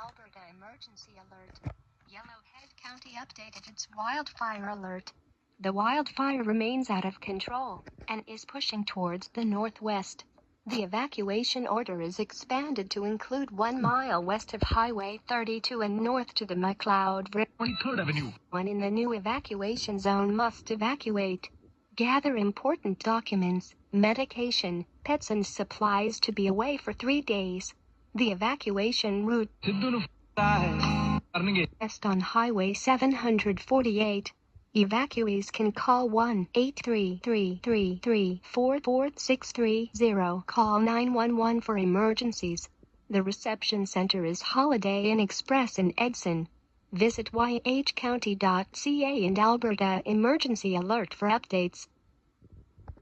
Alberta emergency alert. Yellowhead County updated its wildfire alert. The wildfire remains out of control and is pushing towards the northwest. The evacuation order is expanded to include 1 mile west of Highway 32 and north to the McLeod River. 23rd Avenue. One in the new evacuation zone must evacuate. Gather important documents, medication, pets and supplies to be away for 3 days. The evacuation route west on Highway 748. Evacuees can call 1-833-334-4630. Call 911 for emergencies. The reception center is Holiday Inn Express in Edson. Visit yhcounty.ca and Alberta Emergency Alert for updates.